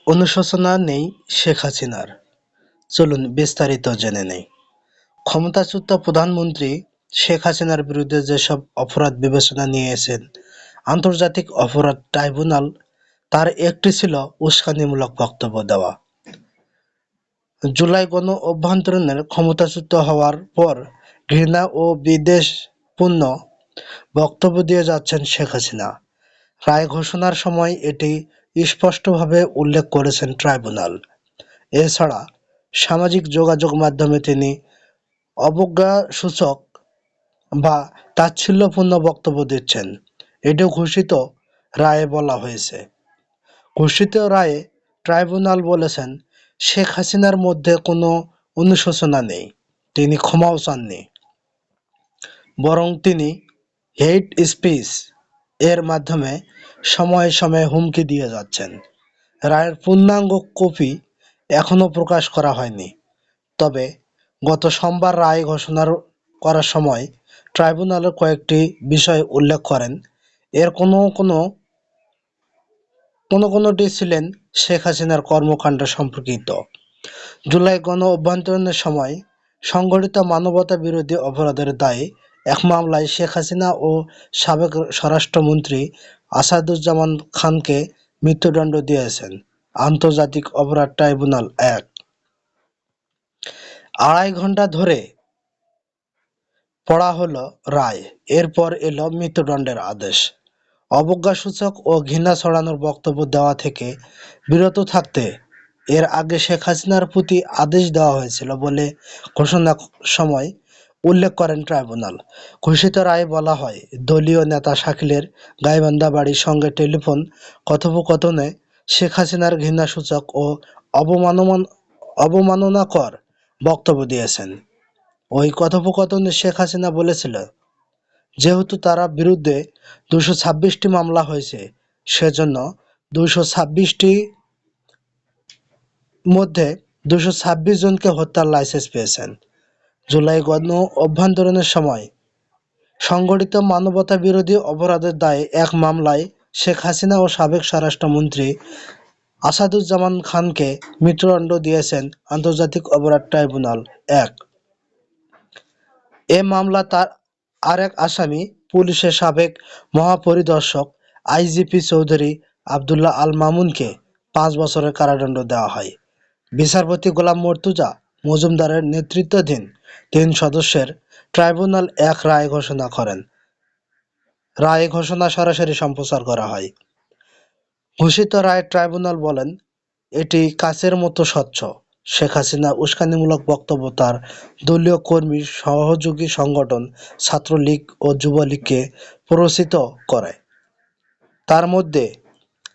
অনুশোচনা নেই শেখ হাসিনার। চলুন বিস্তারিত জেনে নেই। ক্ষমতাচ্যুত প্রধানমন্ত্রী শেখ হাসিনার বিরুদ্ধে যেসব অপরাধ বিবেচনা নিয়েছেন আন্তর্জাতিক অপরাধ ট্রাইব্যুনাল, তার একটি ছিল উস্কানিমূলক বক্তব্য দেওয়া। জুলাই গণ অভ্যুত্থানের ক্ষমতাচ্যুত হওয়ার পর ঘৃণা ও বিদ্বেষপূর্ণ বক্তব্য দিয়ে যাচ্ছেন শেখ হাসিনা। রায় ঘোষণার সময় এটি স্পষ্টভাবে উল্লেখ করেছেন ট্রাইব্যুনাল। এছাড়া সামাজিক যোগাযোগ মাধ্যমে তিনি অবজ্ঞাসূচক বা তাচ্ছিল্যপূর্ণ বক্তব্য দিচ্ছেন, এটিও ঘোষিত রায়ে বলা হয়েছে। ঘোষিত রায়ে ট্রাইব্যুনাল বলেছেন, শেখ হাসিনার মধ্যে কোনো অনুশোচনা নেই, তিনি ক্ষমাও চাননি, বরং তিনি হেইট স্পিচ এর মাধ্যমে সময়ে সময়ে হুমকি দিয়ে যাচ্ছেন। রায়ের পূর্ণাঙ্গ কপি এখনও প্রকাশ করা হয়নি, তবে গত সোমবার রায় ঘোষণা করার সময় ট্রাইব্যুনালের কয়েকটি বিষয় উল্লেখ করেন। এর কোনোটি ছিলেন শেখ হাসিনার কর্মকাণ্ড সম্পর্কিত। জুলাই গণ অভ্যুত্থানের সময় সংঘটিত মানবতা বিরোধী অপরাধের দায়ে এক মামলায় শেখ হাসিনা ও সাবেক স্বরাষ্ট্রমন্ত্রী আসাদুজ্জামান খানকে মৃত্যুদণ্ড দিয়েছেন আন্তর্জাতিক অপরাধ ট্রাইব্যুনাল ১। ২.৫ ঘণ্টা ধরে পড়া হলো রায়, এরপর এলো মৃত্যুদণ্ডের আদেশ। অবজ্ঞাসূচক ও ঘৃণা ছড়ানোর বক্তব্য দেওয়া থেকে বিরত থাকতে এর আগে শেখ হাসিনার প্রতি আদেশ দেওয়া হয়েছিল বলে ঘোষণার সময় উল্লেখ করেন ট্রাইব্যুনাল। ঘোষিত রায়ে বলা হয়, দলীয় নেতা শাকিলের গাইবান্ধা বাড়ির সঙ্গে টেলিফোন কথোপকথনে শেখ হাসিনার ঘৃণাসূচক ও অবমাননাকর বক্তব্য দিয়েছেন। ওই কথোপকথনে শেখ হাসিনা বলেছিল, যেহেতু তার বিরুদ্ধে ২২৬টি মামলা হয়েছে, সেজন্য ২২৬টির মধ্যে ২২৬ জনকে হত্যার লাইসেন্স পেয়েছেন। জুলাই গণ অভ্যুত্থানের সময় সংঘটিত মানবতা বিরোধী অপরাধের দায়ে এক মামলায় শেখ হাসিনা ও সাবেক স্বরাষ্ট্রমন্ত্রী আসাদুজ্জামান খানকে মৃত্যুদণ্ড দিয়েছেন আন্তর্জাতিক অপরাধ ট্রাইব্যুনাল ১। এ মামলা তার আরেক আসামি পুলিশের সাবেক মহাপরিদর্শক আইজিপি চৌধুরী আবদুল্লাহ আল মামুনকে ৫ বছরের কারাদণ্ড দেওয়া হয়। বিচারপতি গোলাম মর্তুজা মজুমদারের নেতৃত্বাধীন ৩ সদস্যের ট্রাইব্যুনাল ১ রায় ঘোষণা করেন। রায় ঘোষণা সরাসরি সম্প্রচার করা হয়। ঘোষিত রায়ে ট্রাইব্যুনাল বলেন, এটি কাচের মতো স্বচ্ছ। শেখ হাসিনা উস্কানিমূলক বক্তব্য তার দলীয় কর্মী, সহযোগী সংগঠন ছাত্রলীগ ও যুবলীগকে প্ররোচিত করে। তার মধ্যে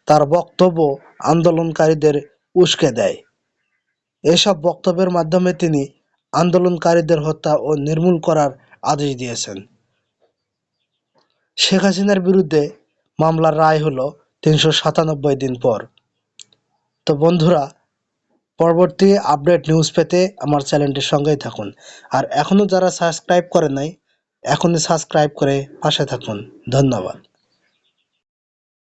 তার বক্তব্য আন্দোলনকারীদের উস্কে দেয়। এসব বক্তব্যের মাধ্যমে তিনি আন্দোলনকারীদের হত্যা ও নির্মূল করার আদেশ দিয়েছেন। শেখ হাসিনার বিরুদ্ধে মামলার রায় হলো ৩৯৭ দিন পর। তো বন্ধুরা, পরবর্তী আপডেট নিউজ পেতে আমার চ্যানেলটির সঙ্গেই থাকুন। আর এখনও যারা সাবস্ক্রাইব করে নাই, এখনই সাবস্ক্রাইব করে পাশে থাকুন। ধন্যবাদ।